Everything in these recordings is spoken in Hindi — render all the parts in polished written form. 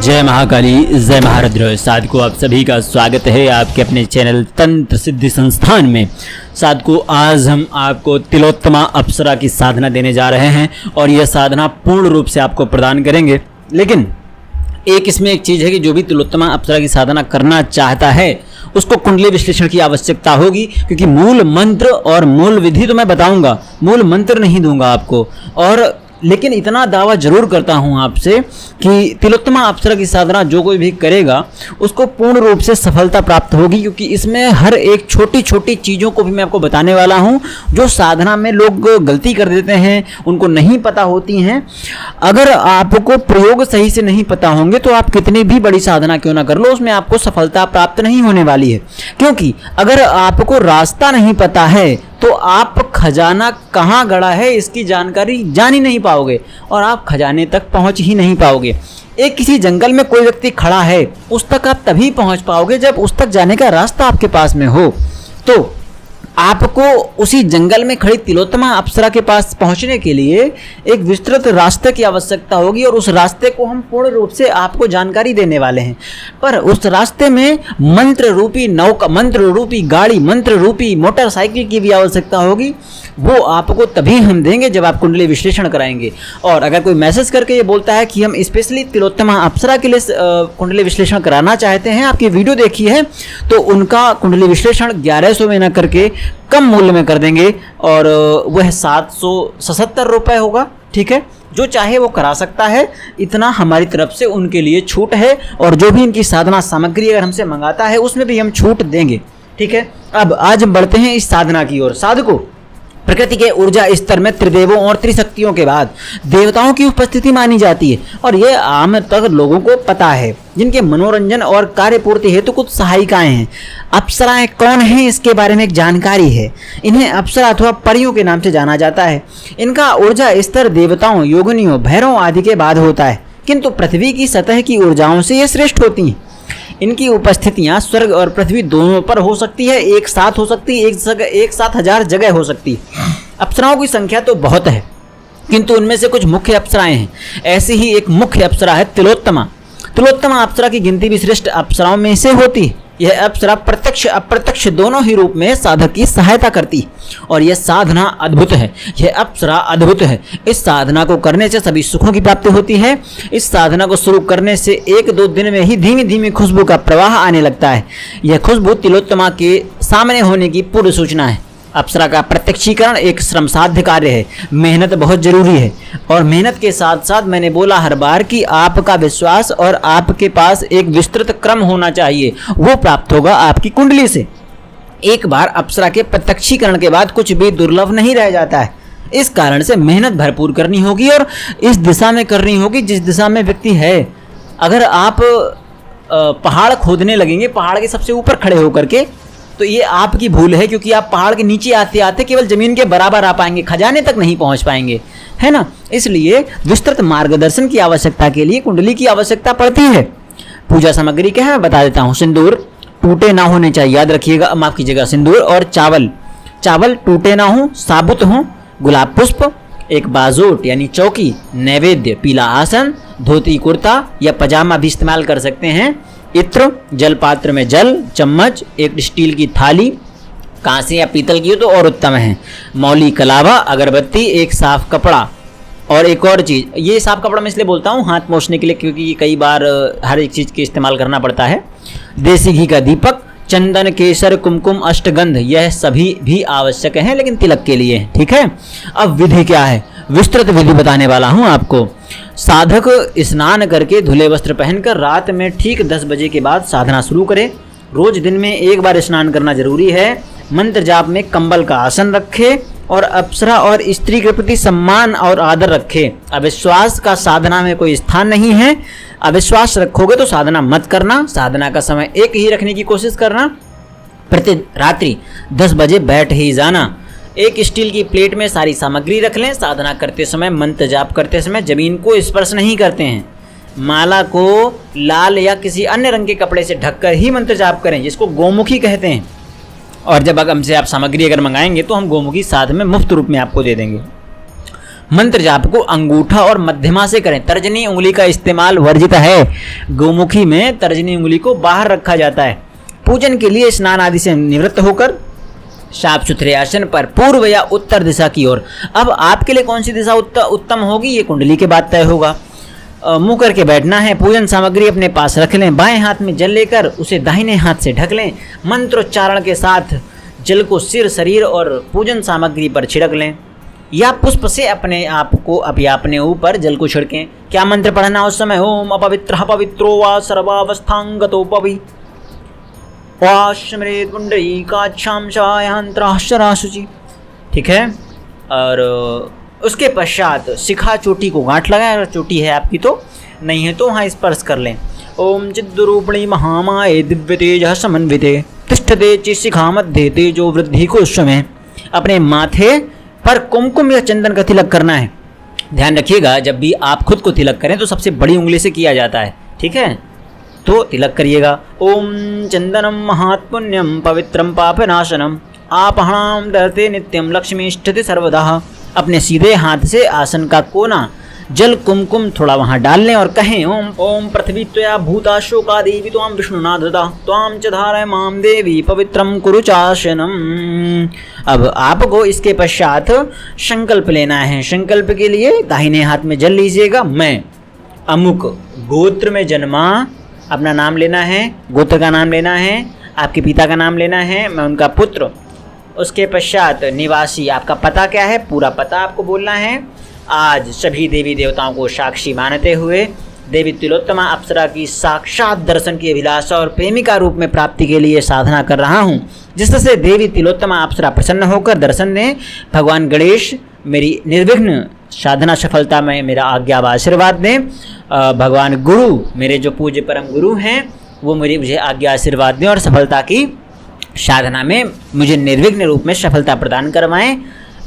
जय महाकाली, जय महारुद्र। साधकों, आप सभी का स्वागत है आपके अपने चैनल तंत्र सिद्धि संस्थान में। साधकों, आज हम आपको तिलोत्तमा अप्सरा की साधना देने जा रहे हैं और यह साधना पूर्ण रूप से आपको प्रदान करेंगे। लेकिन इसमें एक चीज़ है कि जो भी तिलोत्तमा अप्सरा की साधना करना चाहता है उसको कुंडली विश्लेषण की आवश्यकता होगी, क्योंकि मूल मंत्र और मूल विधि तो मैं बताऊंगा, मूल मंत्र नहीं दूंगा आपको। और लेकिन इतना दावा जरूर करता हूं आपसे कि तिलोत्तमा अप्सरा की साधना जो कोई भी करेगा उसको पूर्ण रूप से सफलता प्राप्त होगी, क्योंकि इसमें हर एक छोटी छोटी चीज़ों को भी मैं आपको बताने वाला हूं जो साधना में लोग गलती कर देते हैं, उनको नहीं पता होती हैं। अगर आपको प्रयोग सही से नहीं पता होंगे तो आप कितनी भी बड़ी साधना क्यों ना कर लो, उसमें आपको सफलता प्राप्त नहीं होने वाली है। क्योंकि अगर आपको रास्ता नहीं पता है तो आप खजाना कहाँ गड़ा है इसकी जानकारी जान ही नहीं पाओगे और आप खजाने तक पहुँच ही नहीं पाओगे। एक किसी जंगल में कोई व्यक्ति खड़ा है, उस तक आप तभी पहुँच पाओगे जब उस तक जाने का रास्ता आपके पास में हो। तो आपको उसी जंगल में खड़ी तिलोत्तमा अप्सरा के पास पहुंचने के लिए एक विस्तृत रास्ते की आवश्यकता होगी और उस रास्ते को हम पूर्ण रूप से आपको जानकारी देने वाले हैं। पर उस रास्ते में मंत्र रूपी नौका, मंत्र रूपी गाड़ी, मंत्र रूपी मोटरसाइकिल की भी आवश्यकता होगी। वो आपको तभी हम देंगे जब आप कुंडली विश्लेषण कराएंगे। और अगर कोई मैसेज करके ये बोलता है कि हम स्पेशली तिलोत्तमा अप्सरा के लिए कुंडली विश्लेषण कराना चाहते हैं, आपकी वीडियो देखी है, तो उनका कुंडली विश्लेषण 1100 में न करके कम मूल्य में कर देंगे और वह 777 रुपये होगा। ठीक है, जो चाहे वो करा सकता है, इतना हमारी तरफ से उनके लिए छूट है। और जो भी इनकी साधना सामग्री अगर हमसे मंगाता है उसमें भी हम छूट देंगे। ठीक है, अब आज हम बढ़ते हैं इस साधना की ओर। साधकों, प्रकृति के ऊर्जा स्तर में त्रिदेवों और त्रिशक्तियों के बाद देवताओं की उपस्थिति मानी जाती है और यह आम तक लोगों को पता है, जिनके मनोरंजन और कार्य पूर्ति हेतु कुछ सहायिकाएं हैं। अप्सराएं कौन हैं इसके बारे में एक जानकारी है। इन्हें अप्सरा अथवा परियों के नाम से जाना जाता है। इनका ऊर्जा स्तर देवताओं, योगिनियों, भैरवों आदि के बाद होता है, किंतु पृथ्वी की सतह की ऊर्जाओं से ये श्रेष्ठ होती हैं। इनकी उपस्थितियां स्वर्ग और पृथ्वी दोनों पर हो सकती है, एक साथ हो सकती है, एक साथ 1000 जगह हो सकती है। अप्सराओं की संख्या तो बहुत है, किंतु उनमें से कुछ मुख्य अप्सराएं हैं। ऐसी ही एक मुख्य अप्सरा है तिलोत्तमा। तिलोत्तमा अप्सरा की गिनती भी श्रेष्ठ अप्सराओं में से होती है। यह अप्सरा प्रत्यक्ष अप्रत्यक्ष दोनों ही रूप में साधक की सहायता करती है और यह साधना अद्भुत है। यह अप्सरा अद्भुत है। इस साधना को करने से सभी सुखों की प्राप्ति होती है। इस साधना को शुरू करने से 1-2 दिन में ही धीमी धीमी खुशबू का प्रवाह आने लगता है। यह खुशबू तिलोत्तमा के सामने होने की पूर्व सूचना है। अप्सरा का प्रत्यक्षीकरण एक श्रमसाध्य कार्य है, मेहनत बहुत जरूरी है। और मेहनत के साथ साथ मैंने बोला हर बार कि आपका विश्वास और आपके पास एक विस्तृत क्रम होना चाहिए, वो प्राप्त होगा आपकी कुंडली से। एक बार अप्सरा के प्रत्यक्षीकरण के बाद कुछ भी दुर्लभ नहीं रह जाता है। इस कारण से मेहनत भरपूर करनी होगी और इस दिशा में करनी होगी जिस दिशा में व्यक्ति है। अगर आप पहाड़ खोदने लगेंगे, पहाड़ के सबसे ऊपर खड़े होकर के, तो ये आपकी भूल है, क्योंकि आप पहाड़ के नीचे आते आते केवल जमीन के बराबर आ पाएंगे, खजाने तक नहीं पहुंच पाएंगे, है ना। इसलिए विस्तृत मार्गदर्शन की आवश्यकता के लिए कुंडली की आवश्यकता पड़ती है। पूजा सामग्री क्या है मैं बता देता हूँ। सिंदूर टूटे ना होने चाहिए, याद रखिएगा, माफ कीजिएगा, सिंदूर और चावल टूटे ना हो, साबुत हो, गुलाब पुष्प, एक बाजोट यानी चौकी, नैवेद्य, पीला आसन, धोती कुर्ता या पजामा भी इस्तेमाल कर सकते हैं, इत्र, जल पात्र में जल, चम्मच, एक स्टील की थाली, कांसे या पीतल की हो तो और उत्तम है, मौली, कलावा, अगरबत्ती, एक साफ कपड़ा। और एक और चीज़, ये साफ कपड़ा मैं इसलिए बोलता हूँ हाथ पोंछने के लिए, क्योंकि कई बार हर एक चीज़ के इस्तेमाल करना पड़ता है। देसी घी का दीपक, चंदन, केसर, कुमकुम, अष्टगंध, यह सभी भी आवश्यक हैं, लेकिन तिलक के लिए। ठीक है, अब विधि क्या है, विस्तृत विधि बताने वाला हूँ आपको। साधक स्नान करके धुले वस्त्र पहनकर रात में ठीक 10 बजे के बाद साधना शुरू करें। रोज दिन में एक बार स्नान करना जरूरी है। मंत्र जाप में कंबल का आसन रखे और अप्सरा और स्त्री के प्रति सम्मान और आदर रखे। अविश्वास का साधना में कोई स्थान नहीं है। अविश्वास रखोगे तो साधना मत करना। साधना का समय एक ही रखने की कोशिश करना। प्रति रात्रि 10 बजे बैठ ही जाना। एक स्टील की प्लेट में सारी सामग्री रख लें। साधना करते समय, मंत्र जाप करते समय जमीन को स्पर्श नहीं करते हैं। माला को लाल या किसी अन्य रंग के कपड़े से ढककर ही मंत्र जाप करें, जिसको गोमुखी कहते हैं। और जब हमसे आप सामग्री अगर मंगाएंगे तो हम गोमुखी साथ में मुफ्त रूप में आपको दे देंगे। मंत्र जाप को अंगूठा और मध्यमा से करें। तर्जनी उंगली का इस्तेमाल वर्जित है। गोमुखी में तर्जनी उंगली को बाहर रखा जाता है। पूजन के लिए स्नान आदि से निवृत्त होकर साफ सुथरे आसन पर पूर्व या उत्तर दिशा की ओर। अब आपके लिए कौन सी दिशा उत्तम होगी, ये कुंडली के बाद तय होगा। मुंह करके बैठना है। पूजन सामग्री अपने पास रख लें। बाएं हाथ में जल लेकर उसे दाहिने हाथ से ढक लें। मंत्रोच्चारण के साथ जल को सिर, शरीर और पूजन सामग्री पर छिड़क लें या पुष्प से अपने आप को अपने ऊपर जल को छिड़कें। क्या मंत्र पढ़ना उस समय? ओम अपवित्रः पवित्रो वा सर्वावस्थांगतो पवि वा स्मरेत् पुंडरीकाक्षां शवायांतराश्चरा शुचि। ठीक है। और उसके पश्चात शिखा चोटी को गांठ लगाएं। अगर चोटी है आपकी तो, नहीं है तो वहाँ स्पर्श कर लें। ओम चिद्रूपिणी महामाये दिव्य तेज समन्विते तिष्ठते चिशिखा मध्य तेजो वृद्धि को स्वयं। अपने माथे पर कुमकुम या चंदन का तिलक करना है। ध्यान रखिएगा, जब भी आप खुद को तिलक करें तो सबसे बड़ी उंगली से किया जाता है। ठीक है, तो तिलक करिएगा। ओम चंदनम महात्पुण्यम पवित्रम पापनाशनम आपहणाम दरते नित्यम लक्ष्मी इष्टते सर्वदा। अपने सीधे हाथ से आसन का कोना जल कुमकुम थोड़ा वहाँ डाल लें और कहें ओम ओम पृथ्वी त्वया भूताशोका देवी त्वां विष्णुना धृता त्वां च धारय माम देवी पवित्रम कुरु चाशनम। अब आपको इसके पश्चात संकल्प लेना है। संकल्प के लिए दाहिने हाथ में जल लीजिएगा। मैं अमुक गोत्र में जन्मा, अपना नाम लेना है, गोत्र का नाम लेना है, आपके पिता का नाम लेना है, मैं उनका पुत्र। उसके पश्चात निवासी, आपका पता क्या है, पूरा पता आपको बोलना है। आज सभी देवी देवताओं को साक्षी मानते हुए देवी तिलोत्तमा अप्सरा की साक्षात दर्शन की अभिलाषा और प्रेमिका रूप में प्राप्ति के लिए साधना कर रहा हूँ, जिससे देवी तिलोत्तमा अप्सरा प्रसन्न होकर दर्शन दें। भगवान गणेश मेरी निर्विघ्न साधना सफलता में मेरा आज्ञा व आशीर्वाद दें। भगवान गुरु, मेरे जो पूज्य परम गुरु हैं, वो मुझे आज्ञा आशीर्वाद दें और सफलता की साधना में मुझे निर्विघ्न रूप में सफलता प्रदान करवाएं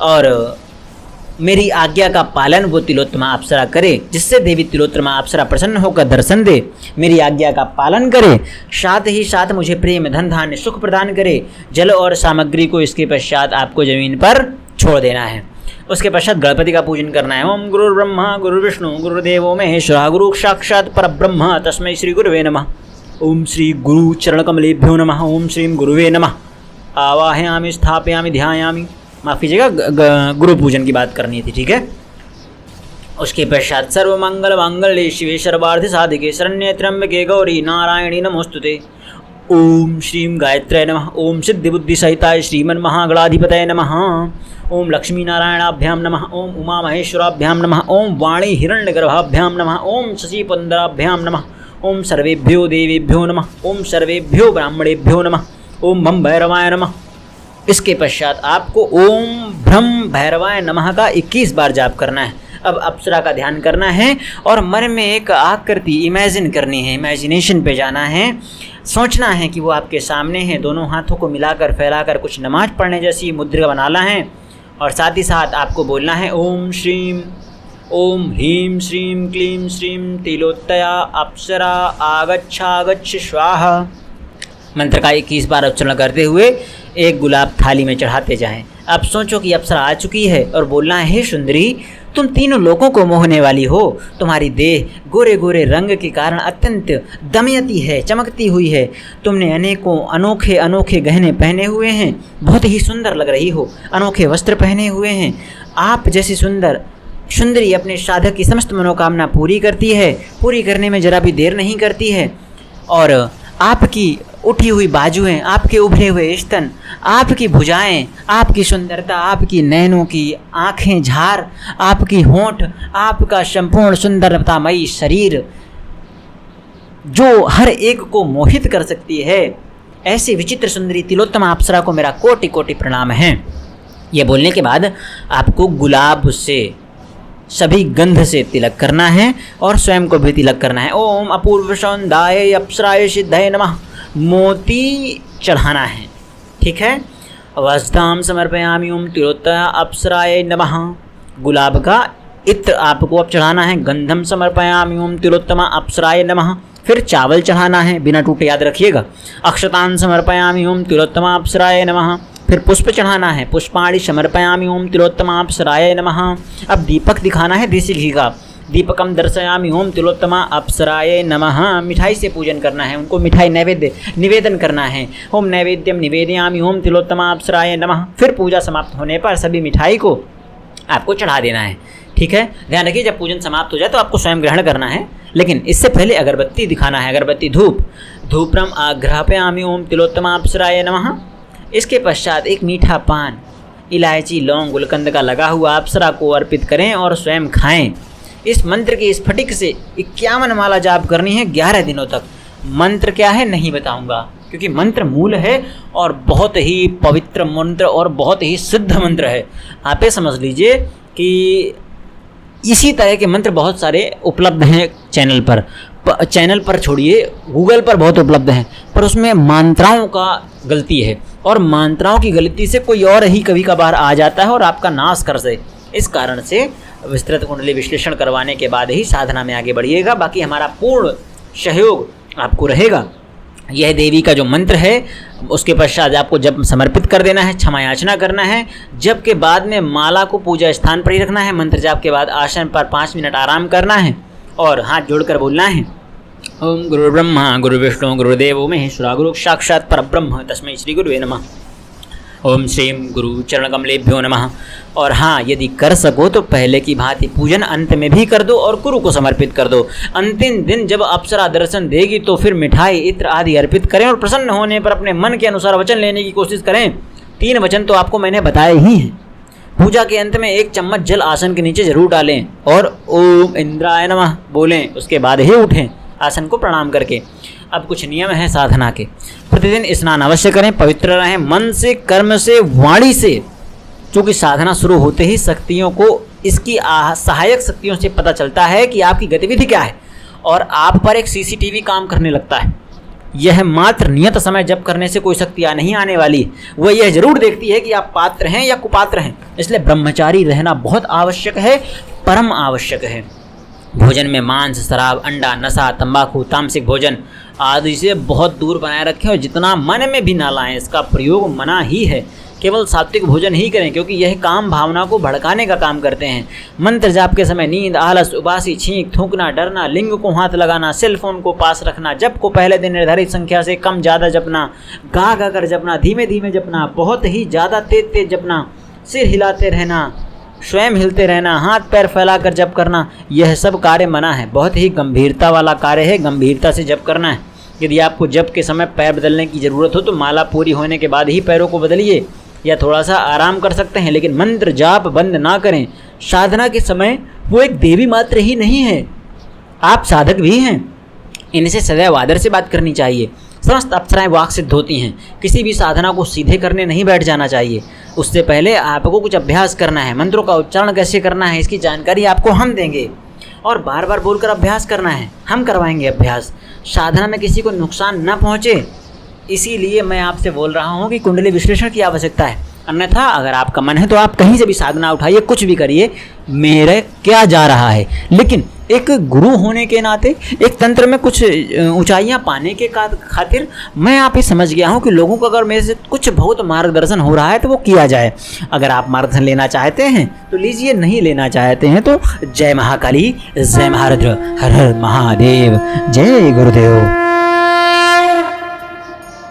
और मेरी आज्ञा का पालन वो तिलोत्तमा अप्सरा करे, जिससे देवी तिलोत्तमा अप्सरा प्रसन्न होकर दर्शन दे, मेरी आज्ञा का पालन करे, साथ ही साथ मुझे प्रेम धन धान्य सुख प्रदान करे। जल और सामग्री को इसके पश्चात आपको जमीन पर छोड़ देना है। उसके पश्चात गणपति का पूजन करना है। ओम गुरु ब्रह्मा गुरु विष्णु गुरुदेवो महेश्वरः गुरु साक्षात् परब्रह्म तस्मै श्री गुरुवे नमः। ओम श्री गुरु चरण कमलेभ्यो नमः। ओम श्री गुरुवे नमः। आवाहयामि स्थापयामि ध्यायामि। माफ़ कीजिएगा, गुरु पूजन की बात करनी थी। ठीक है। उसके पश्चात सर्वमंगल मांगल्ये शिवे सर्वार्थ साधिके शरण्ये त्र्यंबके गौरी नारायणी नमोस्तुते। ओम श्रीं गायत्र्यै नमः। ओम सिद्धि बुद्धि सहिताय श्रीमन् महागणाधिपतये नमः। ओम लक्ष्मी नारायणाभ्यां नमः। ओम उमा महेश्वराभ्यां नमः। ओम वाणी हिरण्यगर्भाभ्यां नमः। ओम शशिपुंदराभ्यां नमः। ओम सर्वेभ्यो देवेभ्यो नमः। ओम सर्वेभ्यो ब्राह्मणेभ्यो नमः। ओम बम भैरवाय नमः। इसके पश्चात आपको ओम ब्रह्म भैरवाय नमः का 21 बार जाप करना है। अब अप्सरा का ध्यान करना है और मन में एक आकृति इमेजिन करनी है, इमेजिनेशन पे जाना है। सोचना है कि वो आपके सामने है, दोनों हाथों को मिलाकर फैलाकर कुछ नमाज पढ़ने जैसी मुद्रा बनाना है और साथ ही साथ आपको बोलना है ओम श्रीम ओम ह्रीं श्रीं क्लीं श्रीं तिलोत्तया अप्सरा आगच्छागच्छ स्वाहा। मंत्र का 21 बार उच्चारण करते हुए एक गुलाब थाली में चढ़ाते जाएं। अब सोचो कि अप्सरा आ चुकी है और बोलना है, हे सुंदरी, तुम तीनों लोगों को मोहने वाली हो। तुम्हारी देह गोरे गोरे रंग के कारण अत्यंत दमयती है, चमकती हुई है। तुमने अनेकों अनोखे अनोखे गहने पहने हुए हैं, बहुत ही सुंदर लग रही हो। अनोखे वस्त्र पहने हुए हैं। आप जैसी सुंदरी अपने साधक की समस्त मनोकामना पूरी करती है, पूरी करने में जरा भी देर नहीं करती है। और आपकी उठी हुई बाजुएं, आपके उभरे हुए स्तन, आपकी भुजाएं, आपकी सुंदरता, आपकी नैनों की आँखें झार, आपकी होंठ, आपका संपूर्ण सुंदरतामयी शरीर जो हर एक को मोहित कर सकती है, ऐसी विचित्र सुंदरी तिलोत्तमा अप्सरा को मेरा कोटि कोटि प्रणाम है। ये बोलने के बाद आपको गुलाब से सभी गंध से तिलक करना है और स्वयं को भी तिलक करना है। ओम अपूर्व सौंदाय अप्सराय सिद्धये नमः। मोती चढ़ाना है। ठीक है। वस्ताम समर्पयामि ओम तिलोत्तया अप्सराय नमः। गुलाब का इत्र आपको अब चढ़ाना है। गंधम समर्पयामि ओम तिलोत्तमा अप्सराय नमः। फिर चावल चढ़ाना है, बिना टूटे, याद रखिएगा। अक्षतान समर्पयामि ओम तिलोत्तमा अप्सराय नमः। फिर पुष्प चढ़ाना है, पुष्पाणि समर्पयामि ओम तिलोत्तमाप्सराय नमः। अब दीपक दिखाना है देसी घी का, दीपकम दर्शयामि ओम तिलोत्तमा अप्सराय नमः। मिठाई से पूजन करना है, उनको मिठाई नैवेद्य निवेदन करना है, ओम नैवेद्यम निवेदयामि ओम तिलोत्तमा अप्सराय नमः। फिर पूजा समाप्त होने पर सभी मिठाई को आपको चढ़ा देना है, ठीक है। ध्यान रखिए जब पूजन समाप्त हो जाए तो आपको स्वयं ग्रहण करना है, लेकिन इससे पहले अगरबत्ती दिखाना है, अगरबत्ती धूप्रम आघ्रापयामि ओम तिलोत्तमा अप्सराय नमः। इसके पश्चात एक मीठा पान, इलायची, लौंग, गुलकंद का लगा हुआ अप्सरा को अर्पित करें और स्वयं खाएं। इस मंत्र की स्फटिक से 51 माला जाप करनी है 11 दिनों तक। मंत्र क्या है नहीं बताऊंगा, क्योंकि मंत्र मूल है और बहुत ही पवित्र मंत्र और बहुत ही सिद्ध मंत्र है। आप ये समझ लीजिए कि इसी तरह के मंत्र बहुत सारे उपलब्ध हैं चैनल पर छोड़िए, गूगल पर बहुत उपलब्ध हैं, पर उसमें मात्राओं का गलती है और मात्राओं की गलती से कोई और ही कभी कभार आ जाता है और आपका नाश कर दे। इस कारण से विस्तृत कुंडली विश्लेषण करवाने के बाद ही साधना में आगे बढ़िएगा। बाकी हमारा पूर्ण सहयोग आपको रहेगा। यह देवी का जो मंत्र है उसके पश्चात आपको जब समर्पित कर देना है, क्षमा याचना करना है। जब के बाद में माला को पूजा स्थान पर ही रखना है। मंत्र जाप के बाद आसन पर 5 मिनट आराम करना है और हाथ जोड़कर बोलना है ओम गुरु ब्रह्मा गुरु विष्णु गुरुदेवो महेश्वरा गुरु साक्षात् परब्रह्म तस्मै श्री गुरुवे नमः। ओम श्रीम गुरु चरण कमलेभ्यो नमः। और हाँ, यदि कर सको तो पहले की भांति पूजन अंत में भी कर दो और गुरु को समर्पित कर दो। अंतिम दिन जब अप्सरा दर्शन देगी तो फिर मिठाई, इत्र आदि अर्पित करें और प्रसन्न होने पर अपने मन के अनुसार वचन लेने की कोशिश करें। 3 वचन तो आपको मैंने बताए ही हैं। पूजा के अंत में 1 चम्मच जल आसन के नीचे जरूर डालें और ओम इंद्राय नमः बोलें, उसके बाद ही उठें आसन को प्रणाम करके। अब कुछ नियम हैं साधना के। प्रतिदिन स्नान अवश्य करें, पवित्र रहें मन से, कर्म से, वाणी से, क्योंकि साधना शुरू होते ही शक्तियों को इसकी सहायक शक्तियों से पता चलता है कि आपकी गतिविधि क्या है और आप पर एक सीसीटीवी काम करने लगता है। यह मात्र नियत समय जप करने से कोई शक्तियाँ नहीं आने वाली, वह यह जरूर देखती है कि आप पात्र हैं या कुपात्र हैं। इसलिए ब्रह्मचारी रहना बहुत आवश्यक है, परम आवश्यक है। भोजन में मांस, शराब, अंडा, नशा, तंबाकू, तामसिक भोजन आदि से बहुत दूर बनाए रखें और जितना मन में भी ना लाएं। इसका प्रयोग मना ही है। केवल सात्विक भोजन ही करें, क्योंकि यह काम भावना को भड़काने का काम करते हैं। मंत्र जाप के समय नींद, आलस, उबासी, छींक, थूकना, डरना, लिंग को हाथ लगाना, सेल फोन को पास रखना, जप को पहले दिन निर्धारित संख्या से कम ज़्यादा जपना, गा गा कर जपना, धीमे धीमे जपना, बहुत ही ज़्यादा तेज तेज जपना, सिर हिलाते रहना, स्वयं हिलते रहना, हाथ पैर फैलाकर जप करना, यह सब कार्य मना है। बहुत ही गंभीरता वाला कार्य है, गंभीरता से जप करना है। यदि आपको जप के समय पैर बदलने की ज़रूरत हो तो माला पूरी होने के बाद ही पैरों को बदलिए या थोड़ा सा आराम कर सकते हैं, लेकिन मंत्र जाप बंद ना करें। साधना के समय वो एक देवी मात्र ही नहीं है, आप साधक भी हैं। इनसे सदैव आदर से बात करनी चाहिए। समस्त अप्सराएं वाक सिद्ध होती हैं। किसी भी साधना को सीधे करने नहीं बैठ जाना चाहिए। उससे पहले आपको कुछ अभ्यास करना है। मंत्रों का उच्चारण कैसे करना है इसकी जानकारी आपको हम देंगे और बार बार बोलकर अभ्यास करना है, हम करवाएंगे अभ्यास। साधना में किसी को नुकसान न पहुँचे, इसीलिए मैं आपसे बोल रहा हूँ कि कुंडली विश्लेषण की आवश्यकता है। अन्यथा अगर आपका मन है तो आप कहीं से भी साधना उठाइए, कुछ भी करिए, मेरे क्या जा रहा है। लेकिन एक गुरु होने के नाते, एक तंत्र में कुछ ऊंचाइयां पाने के खातिर मैं आप ही समझ गया हूं कि लोगों को अगर मेरे से कुछ बहुत मार्गदर्शन हो रहा है तो वो किया जाए। अगर आप मार्गदर्शन लेना चाहते हैं तो लीजिए, नहीं लेना चाहते हैं तो जय महाकाली, जय महारुद्र, हर हर महादेव, जय गुरुदेव।